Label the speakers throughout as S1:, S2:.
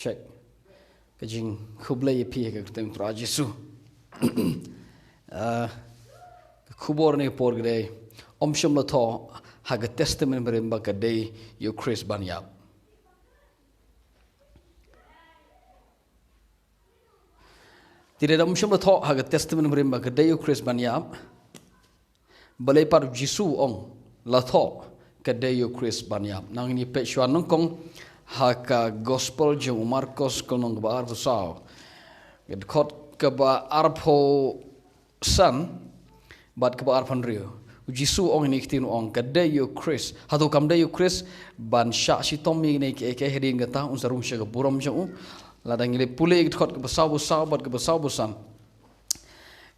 S1: check cái jing khublei pi cái tem tra Jisu khubor ne por gre shym la tho ha cái testament berim ba cái day you Khrist ban yap tidak shym la tho ha cái testament berim ba cái day you Khrist ban yap Balei par Jisu ong la tho cái day you Khrist ban yap nang ni pe shwan nong kong haka gospel jong Marcos konong ba arpo sao ged khot ka ba arpo san bat ka ba arpan rio Jisu ong ni kitin ong ka day you Khrist hatu kam day you Khrist ban sha si tomi ni ke hedin ga ta un sarum sha ga buram jong ladang ile pule ged khot ka ba sao bat ka ba sao san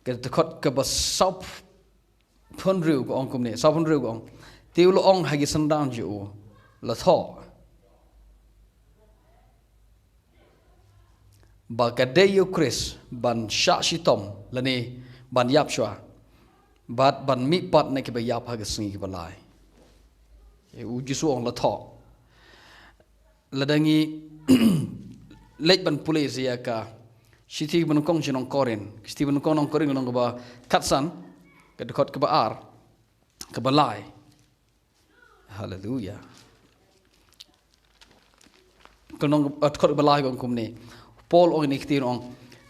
S1: ged khot ka ba sao phon rio ko ong kum ne sao phon rio ko ong tiulo ong hagi sandang ju la tho ba ka day you Khrist ban sha si tom lani ban yap shwa bat ban mi pat ne ke ba yap ha ga singi ke balai u Jisu ong la tho ladangi lek ban police ya ka siti ban kong jinong korin sti ban kong nong korin nong ba katsan ke dekot ke ba ar ke balai hallelujah konong atkot balai gong kum ni Paul ong ni kitin ong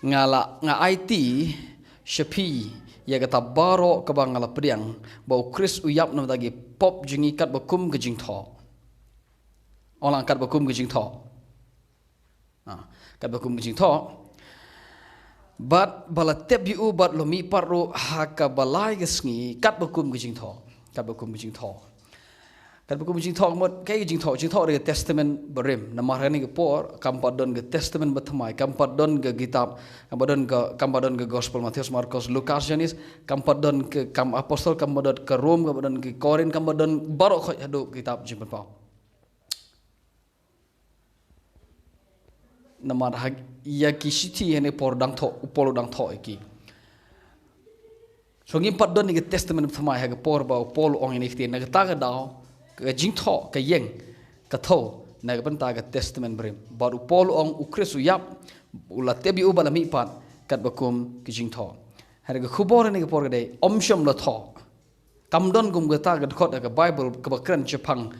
S1: ngala nga IT shapi ya kata baro ka bangala priang bau Khrist uyap nam dagi pop jingi kat bakum ke jing tho olang kat bakum ke jing tho kat bakum ke jing tho bat bala tep yu bat lo mi paru ha ka balai ke sngi kat bakum ke jing tho kat bakum ke jing tho kat bakum jing tho mot kai jing tho de testament berim namar ni ke por kampadon ke testament batmai kampadon ke kitab kampadon ke gospel Matius Markus Lukas Janis kampadon ke kam apostol kampadon ke Rom kampadon ke Korin kampadon baro khoi hadu kitab jing pau namar ya ki siti ene por dang tho upolo dang tho iki so ngim padon ni ke testament batmai ha ke por ba upolo ong ni khti na ta ga dau ka jing tho ka yeng ka tho na ka banta ka testament brim baru Paul ong u Khrist yap ula tebi u bala mi pat kat bakum ki jing tho har ga khubor ni ka por ga dei shym la tho kam don gum ga ta ga khot ka Bible ka ba kran chapang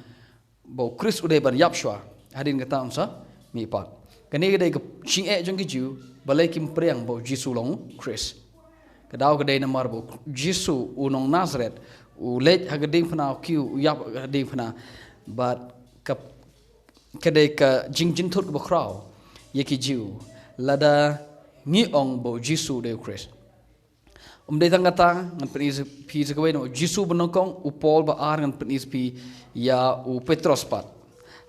S1: bo Khrist u dei ban yap shwa hadin ga ta sa mi pat ka ni ga dei ka ching e jong ki ju balai kim priang bo Jisu long Khrist ka daw ga dei na mar bo Jisu u nong Nazareth u lej ha gading phana kiu yap gading phana but ka kadai ka jingjin thut ba kraw yeki jiu lada ni ong bo Jisu de Khrist dei tangata ngan penis pi zakawe no Jisu banokong u Paul ba ar ngan penis pi ya u Petros pat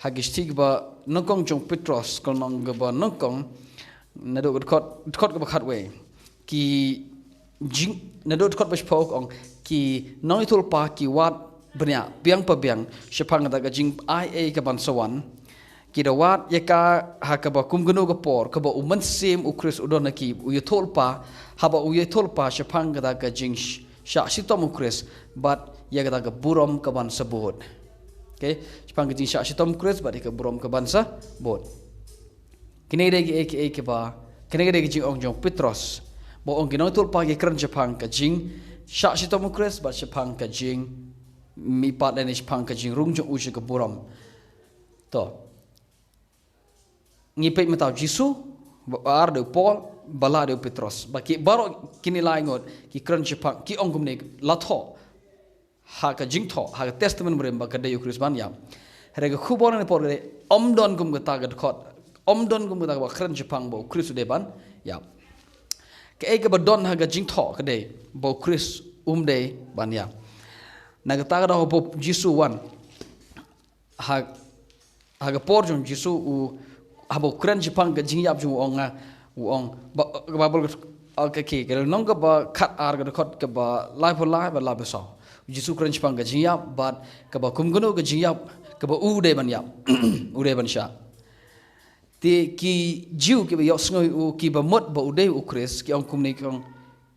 S1: hagistig ba nokong jong Petros kol nong ba nokong nado khot ba khatwe ki jing nado khot ba spok ong ki noi tul pa ki wat benya biang pa biang shapang da ga jing ia ka ban sawan ki da wat ya ka ha ka ba kum gnu ga por ka ba uman sim u Khrist udon ki u yethol pa ha ba u yethol pa shapang da ga jing sha sitom u Khrist but ya ga burom ka ban sabot okay shapang ga jing sha sitom Khrist but ka burom ka ban sa bot kini de ki ke ba kini de jing ong jong Petros bo ong ki noi tul pa ki kran shapang ka jing sha si tomu Khrist ba shapang ka jing mi pat le ni shapang ka jing rung jong u ka buram to ngi pe mata Jisu ar de Paul bala de Petros ba ki baro kini lai ngot ki kran shapang ki ong gum ne la tho ha ka jing tho ha ka testament brem ba ka de Khrist ban yam re ga khubon ne por de don gum ga ta ga khot don gum ga ba kran shapang bo Khrist de ban yam ke eke ba don ha ga jing tho ka de bo Khrist de ban ya na ga ta ga ho bo Jisu wan ha ga por jong Jisu u ha bo kran jipang ga jing yap ju ong ba bol ka ke ke nong ga ba khat ar ga khot ka ba lai ba la ba so Jisu kran jipang ga jing yap ba ka ba kum gno ga jing yap ka ba u de ban yap u de ban sha ti ki jiu ki ba yok ngoi u ki ba mot ba udai u Khrist ki ong kum nei kong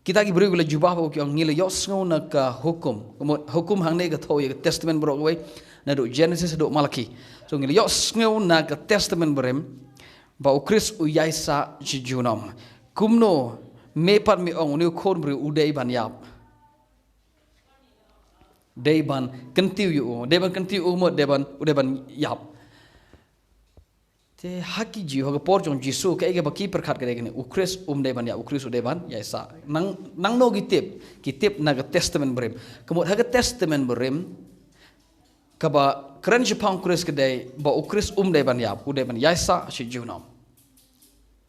S1: kita ki beri gula jubah ba ki ong ngile yok ngau na ka hukum hang nei ka tho ye testament bro we na do Genesis do Malaki so ngile yok ngau na ka testament brem ba ukris uyaisa jijunom kumno mepat mi ong new khon bri udei ban yap deban kentiu yu deban kentiu mo deban yap te haki ji ho por jong jisu ke ge baki perkhat gere gene ukris deban ya ukris deban yaisa nang no kitip na testament brim kemot ha testament brim kaba keren jepang kris kedai ba ukris deban yap deban yaisa shi junom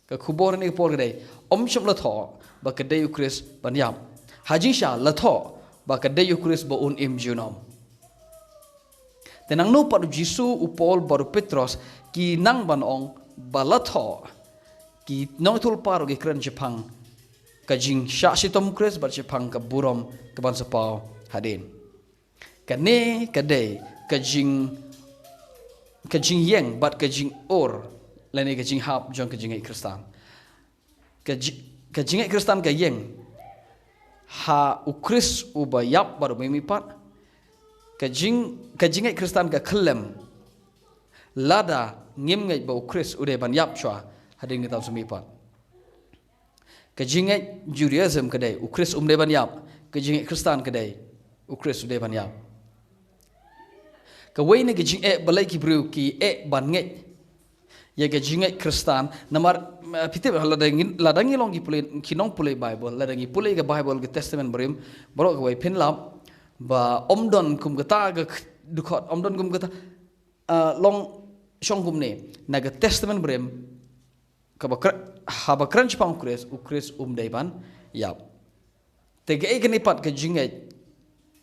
S1: ka khubor ni por kedai shom la tho ba kedai ukris ban yap haji sha la tho ba kedai ukris ba im junom tenang no par jisu upol baru petros ki nang ban ong balatho ki nong tul paro ki kren jepang ka jing sha sitom kris ba jepang ka burom ka ban sapau hadin ka ne ka de ka jing yeng bat ka jing or lani ka jing hap jong ka jing ai kristan ka jing ai kristan ka yeng ha ukris uba yap baru mimi pat ka jing ai kristan ka klem lada ngim ngai ba ukris ude ban yap chwa hading ngi taw sumi pat ka jing ai judaism ka dai ukris de ban yap ka jing ai kristan ka dai ukris ude ban yap ka wei ne ka jing ai balai ki bru ki ban ngai ya ka jing ai kristan namar pitip ladangi long ki pulai kinong pulai bible ladangi pulai ka bible ka testament brim bro ka wei pin lap ba omdon kum kata ga dukot omdon kum kata long shong kum ne na ga testament brim ka ba ha ba crunch pang ukris dai ban yap te ga e ni pat ka jingai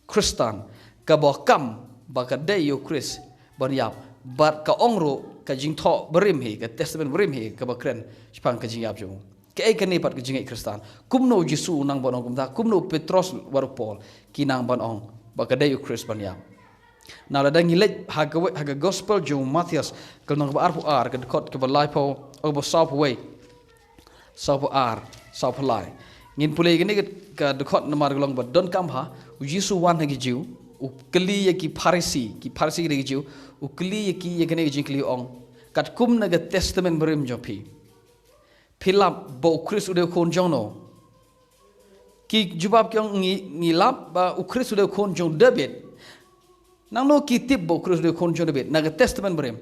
S1: kristan ka ba kam ba ka dai ukris ban yap bat ka ongro ka jing tho brim hi ka testament brim hi ka ba kren pang ka jing yap jo ke e ni pat ka jingai kristan kumno jisu nang ban ong kum ta kumno petros war paul kinang ban ong ba ka dai ukris ban yap na la dang ilej haga gospel jo Matthias kal nang ba arpu ar ka dikot ka ba lai po o ba sap way sap ar sap lai ngin pulai gini ka dikot na mar glong ba don kam ha jisu wan hagi jiu u kli ye ki pharisi ge jiu u kli ye ki ye gani jing kli ong kat kum na ga testament brim jo philap bo Khrist ude khon jong no ki jubab kyong ngi lap ba u Khrist ude khon jong David nang no kitip bo Khrist ude khon jong David na ga testament brim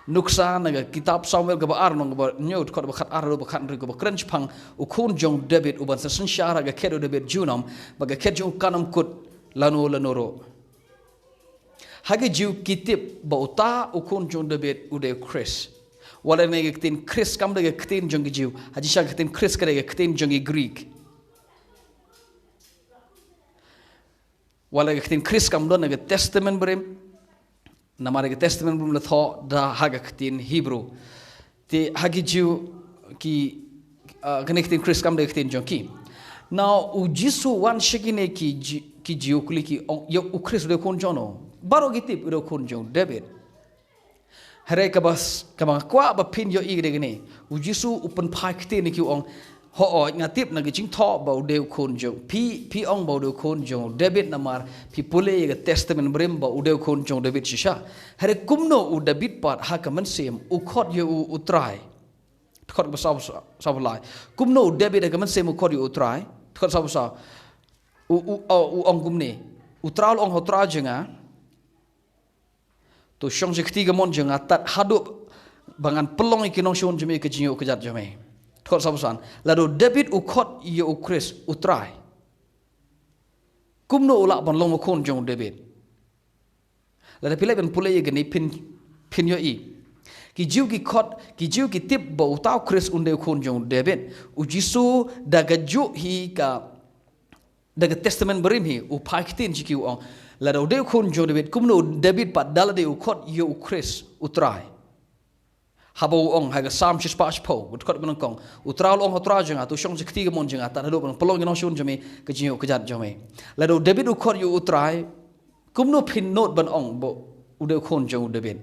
S1: nuksa na ga kitab Samuel ga ba ar no ba nyot khot ba khat ar ba khat ri ba krench phang u khon jong David u ban sa sanshara ga khedo David junom ba ga khet jong kanam kut lano ro hage jiu kitip ba uta u khon jong David ude Khrist wala ne ga tin Khrist kam da ga tin jong jiu haji sha ga tin Khrist ka ga tin jong Greek wala ga tin Khrist kam do na ga testament brim na mare ga testament brim la tho da haga tin Hebrew te hage jiu ki connecting Khrist kam da ga tin jong ki now u jisu wan shikine ki jiu kuli ki yo u Khrist de kon jono baro gitip do kon jong David hare ka bas ka ma kwa ba pin yo igre gni u jisu upan phai kte ni ki ong ho o nga tip na gi ching tho ba de kon jong pi ong ba de kon jong David namar pi pule ga testament brim ba u de kon jong David shisha hare kumno u David pat ha ka man sem u khot yo u try khot ba saw lai kumno David ga man sem u khot yo u try khot saw u ong kumne u tral ong ho tra jenga to shong jekti ga mon jenga tat hadu bangan pelong ikinong shon jeme ke jinyo ke jat jeme thot sabusan lado David u khot yo u Khrist u try kumno ula ban long khon jong David lada pilai ben pulai ga ni pin yo i ki jiu ki khot ki jiu ki tip bo taw Khrist unde khon jong David u jisu daga ju hi ka daga testament berim hi u paktin jiki u lada de khon jong David kumno David pat dalade u khot yo u Khrist u try habo ong haga sam chispach po ut khot ban kong utral ong hotra janga tu shong jikti ga mon janga ta hado ban polong no shun jame ka jinyo ka jat jame lado David u khot yo u try kumno pin note ban ong bo u de khon jong David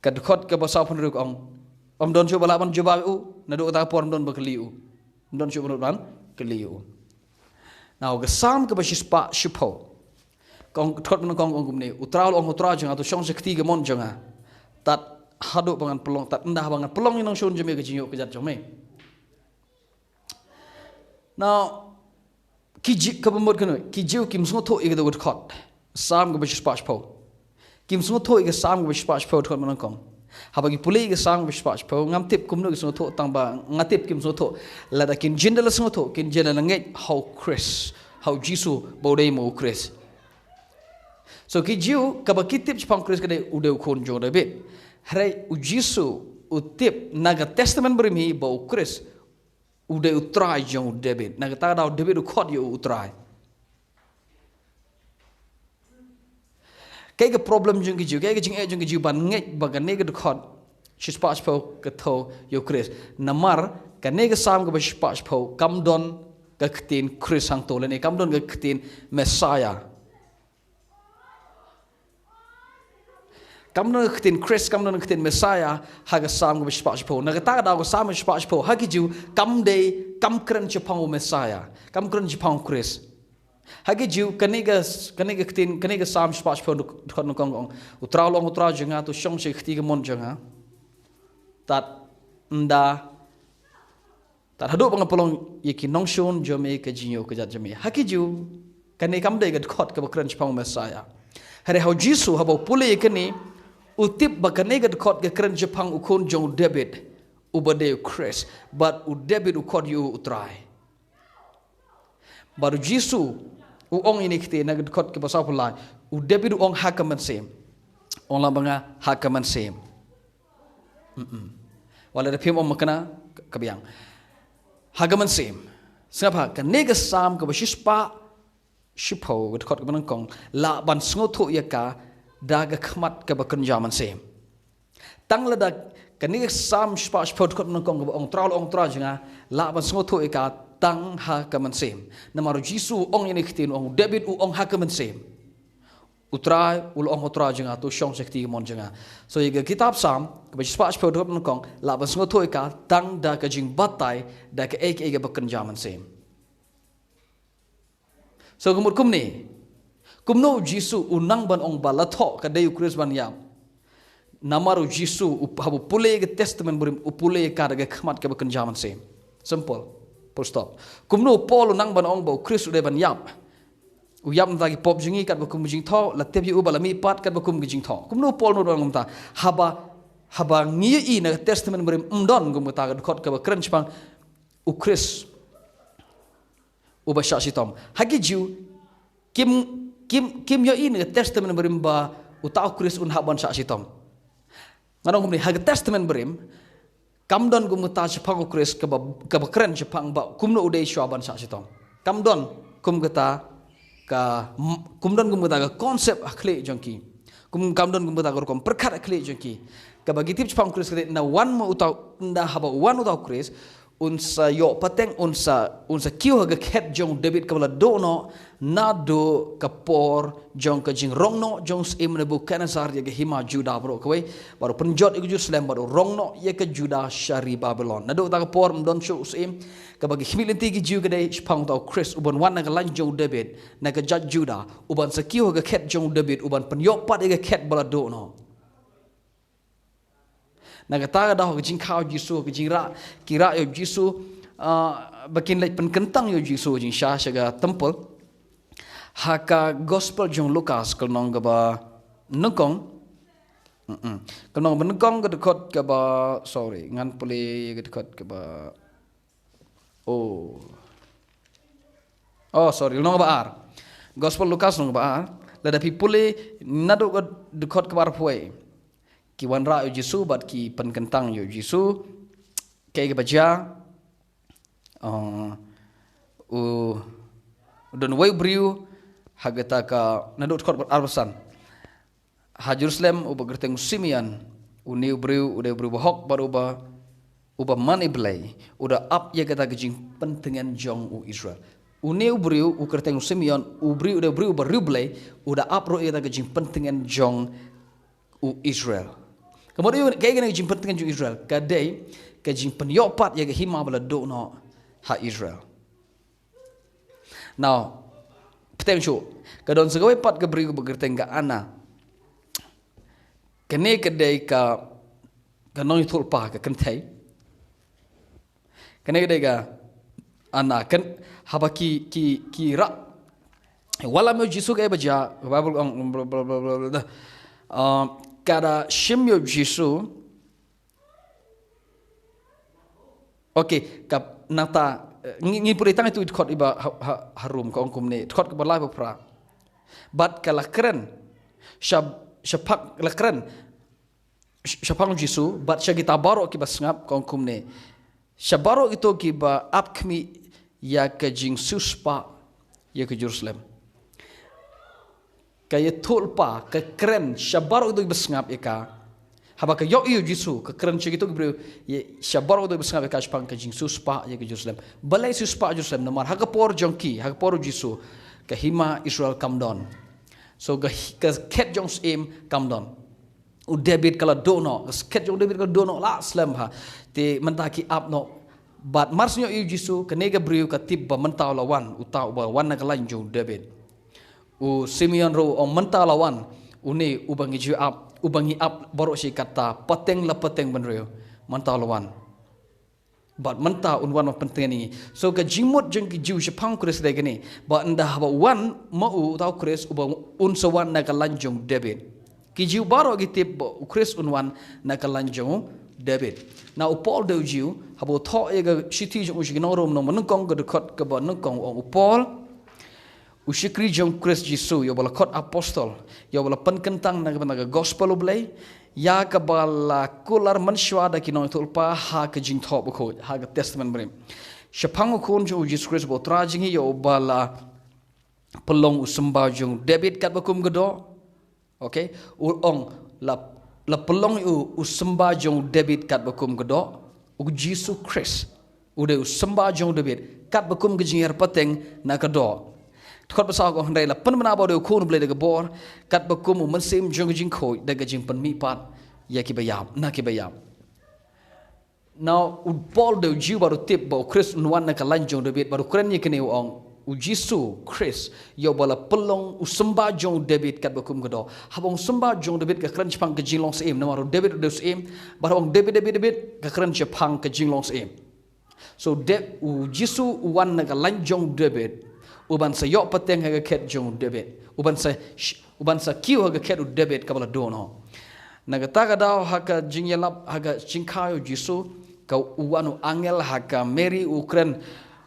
S1: ka khot ka ba sa phun ru ong don chu bala ban juba u na do ta por don ba kli u don chu ban kli u now ga sam ka ba chispa shipo kong thot ban kong ong kumne utral ong hotra janga tu shong jikti ga mon janga tat haduk bangan pelong tat endah bangan pelong inang shun jeme ke jinyo ke jat jome. Now kiji ke bemut kene kijiu kim sngo tho ige dot khot sam ke bish patch po. Kim sngo tho ige sam ke bish patch po thot manang kong. Habagi puli ke sang bish patch po ngam tip kum no sngo tho tang ba ngatip kim sngo tho la da kin jindal sngo tho kin jela nget how Khrist how Jisu Balei mo Khrist. So kijiu ka ba kitip chpang Khrist kade ude khon jong da bit. Hare u Jisu u tip naga testament berimi ba u Khrist ude utrai jong David naga ta da David u khot yo utrai. Cái problem jung kijiu cái jing e jung kijiu ban ngai ba ga ne ga khot shis patch po ka tho yo Khrist namar ka ne ga sam ga ba shis patch po kam don ka ktin Khrist sang to le ne kam don ga ktin Messiah. Kam don ktin Khrist kam don ktin Messiah ha ga sam ga shis po na ga ta da ga sam shis patch po ha kijiu kam de kam kran chapang Messiah kam kran chapang Khrist. Hagi jiu kaniga ktin kaniga sam spach po khon kong utra long utra janga tu shong se khti ga mon janga tat nda tat hadu bang polong yeki nong shon jome ka jinyo ka jat jame hagi jiu kani kam de ga khot ka bakran chpang Messiah hare how Jisu habo pule kani utip ba kani ga khot ga kran chpang ukon jong David ubade Khrist but u David u khot yu utrai baru Jisu uong ini kita nak dekat ke pasal pulai. David uong hakaman sem. Ong lambanga hakaman sem. Walau ada film om makna kebiang. Hakaman sem. Sebab kan nega sam ke basispa shipo dekat ke menangkong la ban sengotu ia ka daga khmat ke bakenjaman sem. Tang lada kan nega sam shipa shipo dekat menangkong ke ong tra jenga la ban sengotu ia ka tang hakaman sem. Namaru Jisu ong ini kitin ong David ong hakaman sem. Utrai ong utra jenga tu shong sekti mon jenga. So iga kitab sam ke spach pe dop nong la ban sngo thoi ka tang da ka jing batai da ka ek ega bakan jaman sem. So kumur kumni kumno Jisu unang ban ong balatho ka dayu Khrist ban yam. Namaru Jisu habu pule ke testament burim upule ka da khmat ka bakan jaman sem. Simple. Full stop. Kumno Paul nang ban ong ba Khrist udah ban yap. Uyap tagi pop jingi kat bakum jing tho la tebi u balami pat kat bakum jing tho. Kumno Paul no bang ta haba ngi i na testament berim ndon gum ta khot ka ba kren chpang u Khrist u ba sha sitom. Hagi jiu kim yo i na testament berim ba u ta Khrist un haban sha sitom. Nganong kumni hagi testament berim Kamdon gumuta chapang Khrist ke bakren chapang ba kumno udai swaban sa sitom. Kamdon kumgata ka kumdon gumuta ka konsep akhle jongki. Kamdon gumuta ka kom perkhat akhle jongki. Ka bagi tip chapang Khrist ke na wan mo utaw nda haba wan utaw Khrist unsa yo pateng unsa kiu ga khet jong David kabala do no na do kapor jong ka jing rong no jong im ne bu kanasar ye hima Juda bro kawai baru penjot iku Jerusalem baru rong no ye ke Juda syari Babylon na do ta kapor mdon shu im ka bagi khimilenti ki ju gade spang taw Khrist uban wan na ka lan jong David na ka jat Juda uban sa kiu ga khet jong David uban penjot pat ye khet bala do no Nagataga dah kejing kau Jisu kejing kira yo Jisu bakin lek penkentang yo Jisu jing syah syaga temple haka gospel jong Lukas kelnong gaba nengkong kelnong benengkong ke dekat gaba sorry ngan puli ke dekat gaba oh sorry nong gaba ar gospel Lukas nong gaba ar ladapi puli nado ke dekat gaba puai ki wanra yo Jisu bat ki penkentang yo Jisu kay baja don way briu hagata ka nadot kot arbasan ha Jerusalem uba gerteng Simeon uni briu udah briu bahok baru uba mani Balei udah up ya kata gejing pentengan jong u Israel uni briu u gerteng Simeon u briu udah briu baru Balei udah up ro ya kata gejing pentengan jong u Israel. Kemudian kaya gini jimpen dengan Israel, kadai kejimpen yopat ya hima bala do no ha Israel. Now, petang show, kadon segawai pat ke beri begerteng ke ana. Kene kadai ka kan noi thul pa ka kan thai kan ai dega ana kan haba ki ra wala mo Jisu ga baja Bible kada shym yo Jisu okay kap nata ngi puri tang itu khot iba harum ka ongkum ne khot ka balai pra bat kala kren shapak la kren shapang Jisu bat shagita baro ki basngap ka ongkum ne shabaro itu ki ba apkmi ya ka Jisu spa ya ke Jerusalem kaya tulpa ka kren shabaro itu basngap eka haba ka yo Jisu ka kren chigito bro shabaro itu basngap eka shapang ka Jisu spa ya ke Jerusalem balai su spa Jerusalem namar haga por jongki haga por Jisu ka hima Israel come down so ka ket jongs im come down u David kala dono ket jong David kala dono la slam ha te mentaki up no but marsnyo Jisu ka nega brio ka tibba mentau lawan utau ba wan na kala jong David u Simeon ro om mentau lawan uni ubangi ju up ubangi up baro si kata pateng la pateng benrio mentau lawan but mentau un of penting ni so ka jimut jeng ki ju Jepang Khrist de gani ba nda ba wan mau tau Khrist uba un sawan na kalanjong David ki ju baro gitip Khrist unwan na kalanjong David na Paul de ju habo tho ye ga shiti ju shi no rom no man kong ga khot ka ba no kong Paul ushikri jong Khrist Jisu yo bala khot apostol yo bala pankentang na ga gospel Balei ya ka bala kular manshwa da ki no tulpa ha ka jing tho ko ha ga testament brim shapang ko jo Jesus Christ bo trajing yo bala pelong usamba jong David kat bakum gedo okay ong la pelong usamba jong David kat bakum gedo u Jesus Christ ude usamba jong David kat bakum gejing pateng na gedo khot pasal ko handai la pen mana ba de ko no ble de bor kat bakum man sim jong jing khoi de gejing pen mi pat ya ki bayam na ki bayam now Paul de jiu baru tip ba Khrist nuan na kalan jong David baru kren ni kene ong Jisu Khrist yo bala pelong usamba jong David kat bakum gedo habong samba jong David ka kren chpang ke jinglong sem na maru David de sem barong David ka kren chpang ke jinglong sem so de Jisu wan na kalan jong David uban sa yo pateng ha ket jong David uban sa kiu ha ket David ka bala dono nagata ka daw ha ka jingyalap ha ka chingkayo Jisu ka uwanu angel ha ka Mary Ukren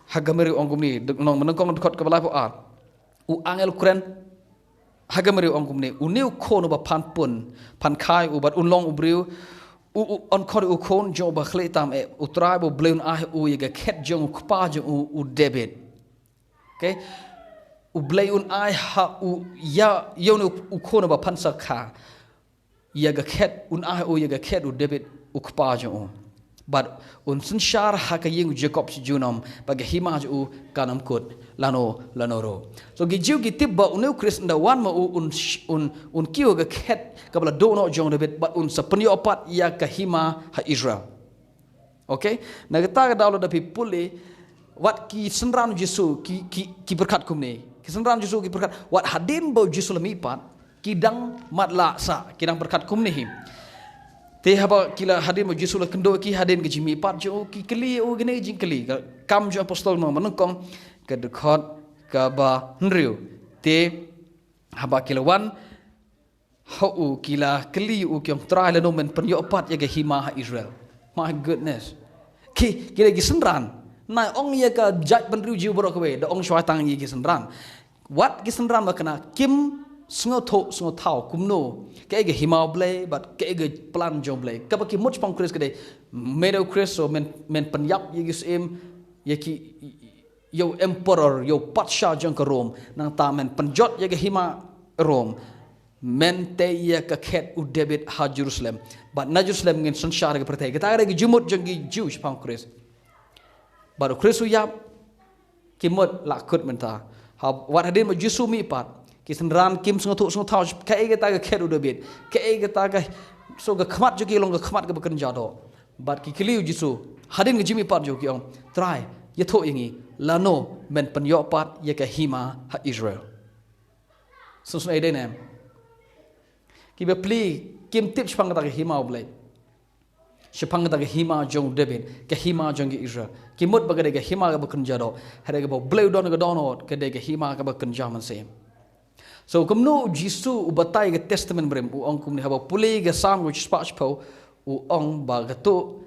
S1: ha ka Mary ongkum ni nong menengkong khot ka bala po ar u angel Ukren ha ka Mary ongkum ni uniu khon ba pan pun pan khai ubat unlong ubriu u on khot u khon jo ba khle tam e utrai bo bleun a u ye ga ket jong khpa jo u David okay u bleun ai ha u ya yo no u khona ba pansa kha ya ga khet un ai o ya ga khet u David u khpa jo but un sun shar ha ka yeng Jacob si junom ba ga hima jo kanam kut lano ro so gi jiu gi tibba un Khrist nda wan ma un kiu ga khet ka bla do no jong David but un sa panyo pat ya ka hima ha Israel okay na ga ta ga daw da pi puli wat ki senran Jisu ki berkat kumne ki senran Jisu ki berkat wat hadin bo Jisu lami pat kidang matla sa kidang berkat kumne him te haba kila hadin bo Jisu la kendo ki hadin ke jimi pat jo ki kli o gene jing kli kam jo apostol no manungkong ke dekhot ka ba nriu te haba kila wan ho kila kli u kyong trai la no men penyo pat ya ge hima Israel my goodness ki kila gi senran na ong ye ka jaj benriu jiu boro ka we da ong shwa tang ye ki senran wat ki senran ma kana kim sngo thau kumno ke ge himau Balei but ke ge plan jong Balei ka ba ki much pang Khrist ke de medo Khrist so men penyap ye ki sem ye ki yo emperor yo patsha jong ka Rom nang ta men penjot ye ge hima Rom men te ye ka khet u David ha Jerusalem but na Jerusalem ngin sanshar ke pertai ka ta ge jumut jong gi Jewish pang Khrist baru Khrist uyap kimot lakut menta ha wat hadin ma Jisu mi pat ki senran kim sngo thau ka e ta ga khet u David ka e ta ga so ga khmat jo ki long ga khmat ga bakan jado bat ki kliu Jisu hadin ga jimi pat jo ki ong try ye tho yangi lano men penyo pat ye ka hima ha Israel so so ai dai nam ki be pli kim tip chpang ta ga hima Balei Shepang ta ke hima jong David ke hima jong Israel kimut bagade ke hima ka bekerja do hari ke bleu don ke donot ke de ke hima ka bekerja man sem so kumno Jisu ubatai ke testament brem u ong kumni haba pulei ke sam which spach po u ong ba ketu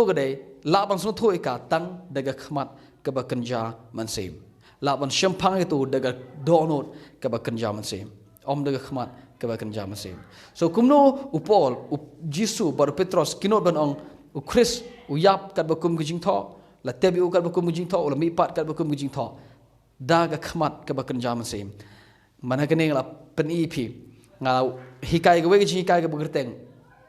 S1: gede laban sun thoi ka tang daga khmat ke bekerja man sem laban shempang itu daga donot ke bekerja man sem om daga khmat ke bekerja man sem so kumno u Paul u Jisu bar Petros kinot ban ong u Khrist u yap kat bakum gijing tho la tebi u kat bakum gijing tho la mi pat kat bakum gijing tho daga khmat ke bekerja man sem mana kene la pen ip ngala hikai ke wegi hikai ke begerteng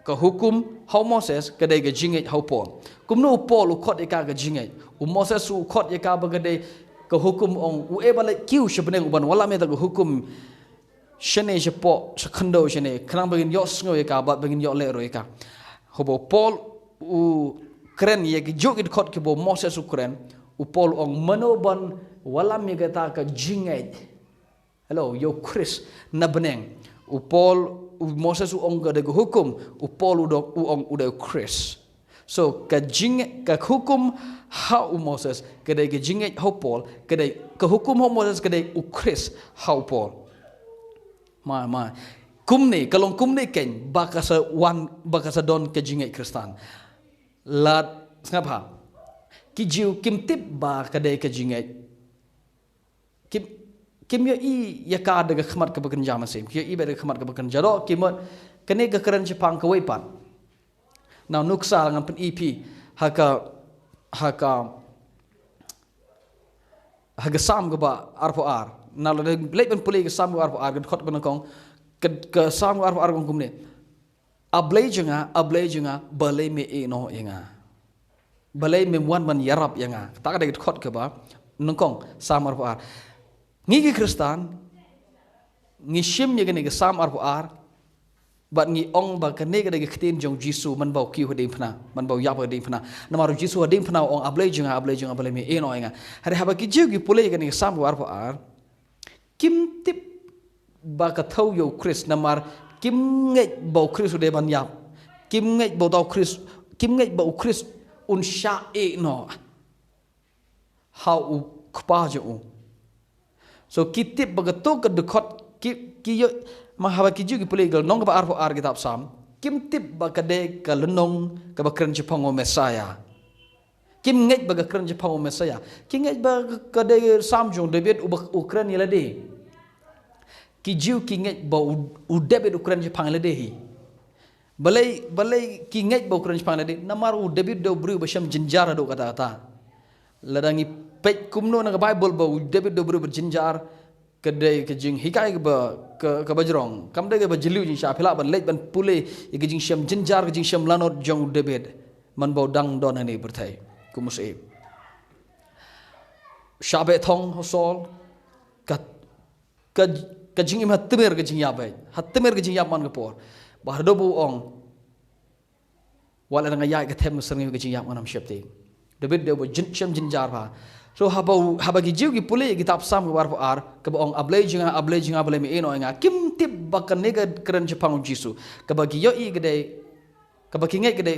S1: ke hukum how Moses ke de ke jinget how Paul kumno Paul u khot eka ke jinget u Moses u khot eka bagade ke hukum ong u ebala kiu sebeneng uban wala me ta ke hukum shene jepo sekhando shene khnang bagin yo sngo eka bat bagin yo le ro eka hobo Paul u kren ye ke jogit khot ke bo Moses u kren u Paul ong manoban wala me ta ke jinget hello yo Khrist na beneng u Paul u Moses u ong de hukum u Paul u ong u de Khrist so ka jinget ka hukum ha u Moses ke de ke jinget ho Paul ke de ke hukum ho Moses ke de u Khrist ha u Paul ma kumni kalong kumni ken bakasa don ke jinget Kristan lat ngapa ki jiu kim tip ba ka de ke jinget kim yo i ya ka de khmat ke bekerja masem ki yo i be de khmat ke bekerja do kimot kene ke keren Jepang ke wepan now nuksa ngan pen ep haka sam ke ba arpo ar now le lek ben pulih ke sam ke arpo ar ke khot ben kong ke sam ke arpo ar kong kumne ablei jenga balei me e no yenga balei me wan man yarap yenga tak de khot ke ba nongkong sam arpo ar ngi ke Kristan ngi shym ye ke sam arpo ar bat ngi ong ba kene ke de khtin jong Jisu man bau ki hodin phna man bau yap hodin phna namaru Jisu hodin phna ong ablei jenga balei me e no yenga hari haba ki jiu ki pulei ke sam arpo ar kim tip ba ka thau yo Khrist namar kim ngai bau Khrist de ban yap kim ngai bau tau Khrist kim ngai bau Khrist un sha e no how u khpa jo so kitip bagato ke dekot ki yo mahaba ki ju ki pulei gal nong ba arpo ar kitab sam kim tip bagade ka lenong ka bakren Jepang o Mesaya kim ngai baga kren Jepang o Mesaya ki ngai ba ka de sam jong David Ukraine yela de ki jiu ki ngai ba u David Ukraine Jepang yela de hi balai ki ngai ba Ukraine Jepang yela de namar u David do bru ba sham jinjara do kata ladangi pet kumno na Bible ba u David do bru berjinjar kedai ke jing hikai ke bajrong kam de ke bajliu jing sha phila ban lej ban pule ke jing sham jinjar ke jing sham lanot jong David man bau dang don ani berthai kumus e shabe thong hosol ka jing im hatmer ke jing yabai hatmer ke jing yap man ke por bahar do bu ong wala nga yai ke them serng ke jing yap manam shapte David de bo jin sham jinjar ba so haba ki jiu ki pulei kitab sam ke warpo ar ke ong ablei jinga balei me eno nga kim tip bakan nega keren Jepang Jisu ke bagi yo i gede ke bagi ngai gede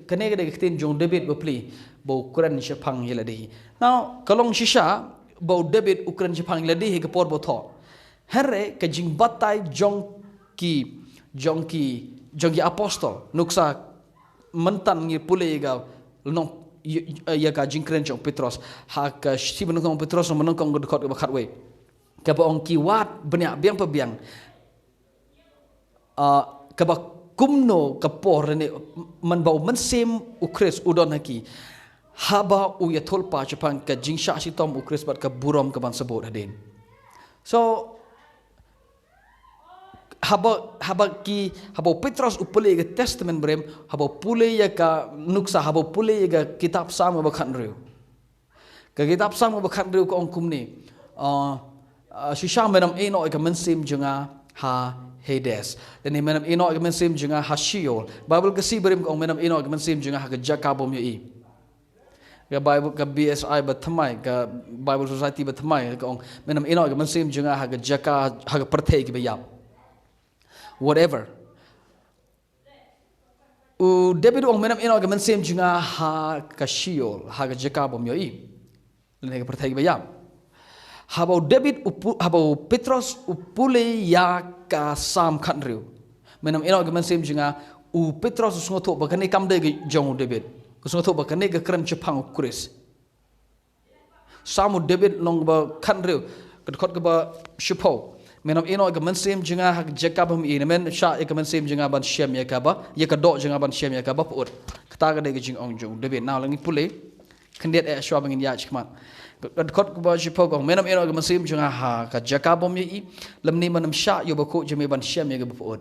S1: kene gede ktin jong David bepli bo keren Jepang yela dehi now kalong shisha bo David ukren Jepang yela dehi ke por bo tho herre ke jing batai jong ki apostol nuksa mentan ngi pulei ga no ya ka jingkren jong Petros ha ka si benong Petros menong kong dekot ke bakhat we ke ba ong ki wat banyak biang pebiang ke ba kumno ke por ne man bau mensem u Khrist udon haki haba u ya tolpa Jepang ke jingsha si tom u Khrist bat ke burom ke ban sebut hadin so haba Petros upule ke testament brem haba pule ya ka nuksa haba pule ya kitab sam bakhan riu ka kitab sam bakhan riu ko ong kumni shisha menam eno ka mensim junga ha Hades dan menam eno ka mensim junga ha Sheol Bible ka si brem ko ong menam eno ka mensim junga ha ka Jakabom yi ka Bible ka BSI bathamai ka Bible Society bathamai ka ong menam eno ka mensim junga ha ka Jaka ha ka perthei ki bayap whatever David ong menam ino ga mensem jinga ha ka shiol ha ga Jacob om yoi lene ga pertai bayam habau David habau Petros upule ya ka sam khan riu menam ino ga mensem jinga Petros sungoto ba kane kam de ga jong David sungoto ba kane ga kran chapang Khrist samu David long ba khan riu ka khot ga ba shipo menam ino ga mensem jinga ha Jacob om ina men sha ga mensem jinga ban shem ya ka ba ya ka do jinga ban shem ya ka ba put kata ga de ga jing ong jong David now langi pule kandiat shwa bangin ya chkman khot ga ba shipo ga menam ino ga mensem jinga ha ka Jacob om yi lam ni manam sha yo ba ko jeme ban shem ya ga ba put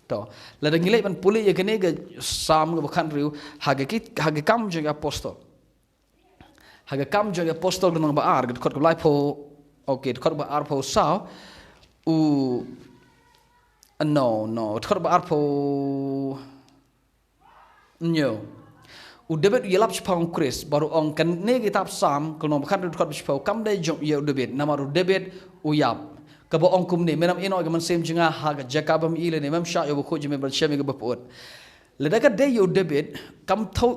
S1: to la da ngilai ban pule ya kane ga sam ga ba khan riu ha ga kam jinga apostol ha ga kam jinga apostol ga nang ba ar ga khot ga lai pho okay khot ba ar pho sao no khot ba ar pho no David yelap chpang Khrist baru ong kan ne kitab sam kalau khan khot chpau kam dai jong ye David namaru David yap ka ba ong kum ne menam ino ga man sem jinga ha ga Jacob am ile ne mam sha yo ko jime bal sheme ga ba pot le daga de yo David kam thau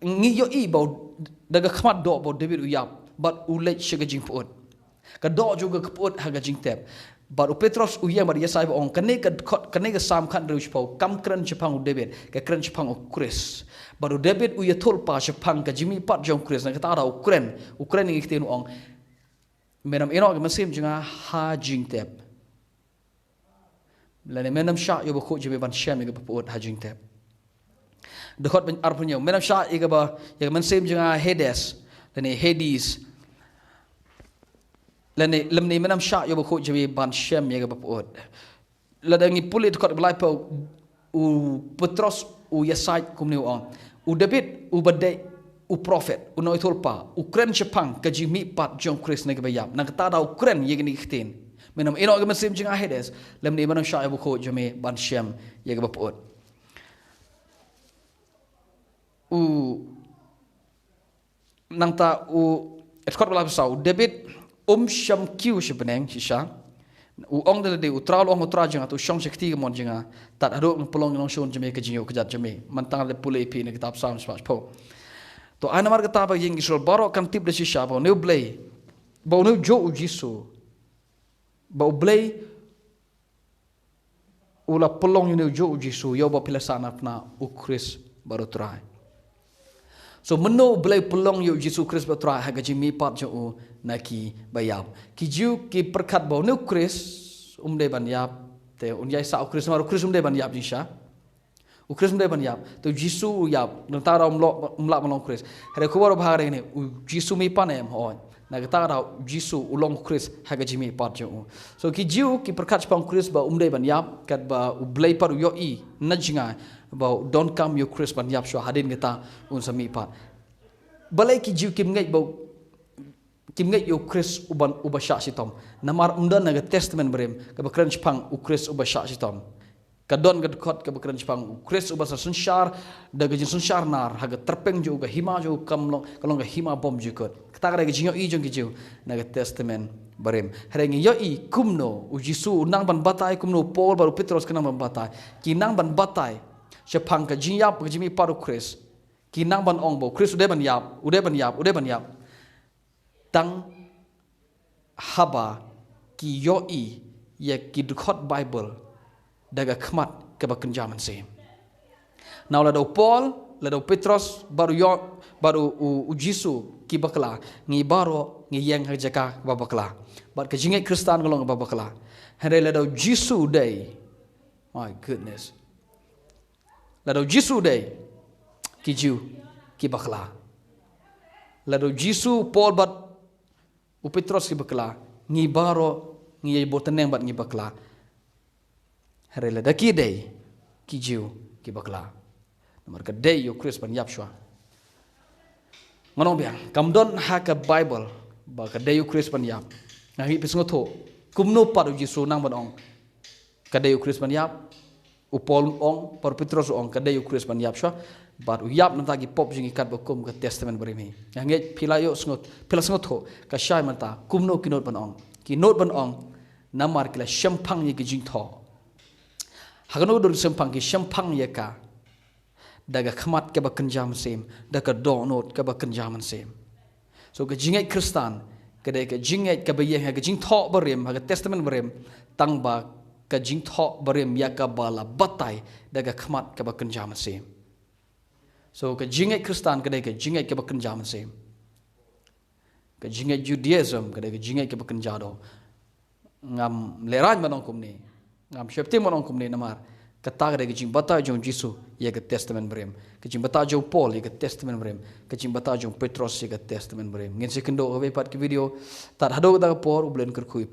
S1: ngi yo I ba daga khmat do ba David yap but ulai shiga jing pot ka do juga ka pot ha ga jing tep baru Petros uyang baru yesai ba ong kane ga sam khan ru chpau kam kran chpang David ka kran chpang Khrist baru David uya thol pa chpang ka jimi pat jong Khrist na kata ra Ukraine ngi khten ong menam ino ga masim jinga ha jing tep la ne menam sha yo ba ko jimi ban shem ga pot ha jing tep de khot ban ar punyo menam sha ga ba ya masim jinga Hades lane lemni menam sha yo ba ko jimi ban shem ya ga ba pot la da ngi pulit khot blai po Petros yesai kumni ong David badai prophet noi tholpa Ukraine chapang ka jimi pat jong Khrist ne ga bayam nang ta da Ukraine ye ni khtin menam ino ga masim jinga Hades lemni menam sha yo ba ko jimi ban shem ya ga ba pot nang ta khot blai sau David sham kiu shibeneng shisha ong de utral ong utra jinga tu shong shakti mon jinga tat ado pelong long shon jeme ke jinyo kejat jeme mantang le pule pi ne kitab sam spas po to ana mar kitab yeng Israel baro kan tip de shisha bo ne blay bo ne jo Jisu bo blay ula pelong ne jo Jisu yo bo pilasana na Khrist baro trai so meno blay pelong yo Jisu Khrist baro trai ha ga jimi pat jo naki bayam ki jiu ki perkat bau nu Khrist de ban yap te yai sa Khrist maru Khrist de ban yap jisha Khrist de ban yap to Jisu yap nang ta rom lo mla malong Khrist hare ko baro bhare ne Jisu mi panem hon na ta ra Jisu ulong Khrist haga jimi pat jo so ki jiu ki perkat pang Khrist ba de ban yap kat ba blai paru yo I najinga ba don't come your Khrist ban yap so hadin ngata un sami pat balai ki jiu kim ngai ba kim ngai yo Khrist uba sha sitom namar umdan na testament brem ka bakran chpang Khrist uba sha sitom ka don ga khot ka bakran chpang Khrist uba sa sunshar daga jin sunshar nar haga terpeng jo ga hima jo kamlong kalong ga hima bom jo kot kata ga jinyo I jong gijo na testament brem harengi yo I kumno Jisu nang ban batai kumno Paul baru Petros kana ban batai ki nang ban batai chpang ka jinyap ga jimi paru Khrist ki nang ban ong bo Khrist ude ban yap tang haba ki yoi ya ki dukhot Bible daga khmat ke bakan jaman sem now la do Paul la do Petros baru Jisu ki bakla ngi baro ngi yang ha jaka babakla bat ke jingai Kristan ngolong babakla hare la do Jisu day my goodness la do Jisu day ki jiu ki bakla la do Jisu Paul bat Petros ki bakla ngi baro ngi botaneng bat ngi bakla harela daki day ki jiu ki bakla nomor ka day yo Khrist ban yap shwa ngono biang kam don ha ka Bible ba ka day yo Khrist ban yap ngi pis ngotho kumno paru Jisu nang ban ong ka day yo Khrist ban yap Paul ong par Petros ong ka day yo Khrist ban yap shwa baru yap nanta gi pop jingi kat bokum ka testament berimi nge pilayo sngot ho ka shai manta kumno kinot ban ong ki not ban ong namar kila shampang ye gi jing tho hagano dur shampang ki shampang ye ka daga khmat ke bakenjam sem daga donot ke bakenjam sem so ke jingai Kristan kedai ke jingai ke bayeng ke jing tho berem ke testament berem tang ba ke jing tho berem ya ka bala batai daga khmat ke bakenjam sem so ke jingai Kristan kedai ke jingai ke bakenjam sem ke jingai Judaism kedai ke jingai ke bakenjado ngam leran manong kumni ngam syepti manong kumni namar kata kedai ke jing bata jong Jisu ya ke testament berem ke jing bata jong Paul ya ke testament berem ke jing bata jong Petrus ya ke testament berem ngin sekendo ke pat ke video tar hado ta por ulen kerkui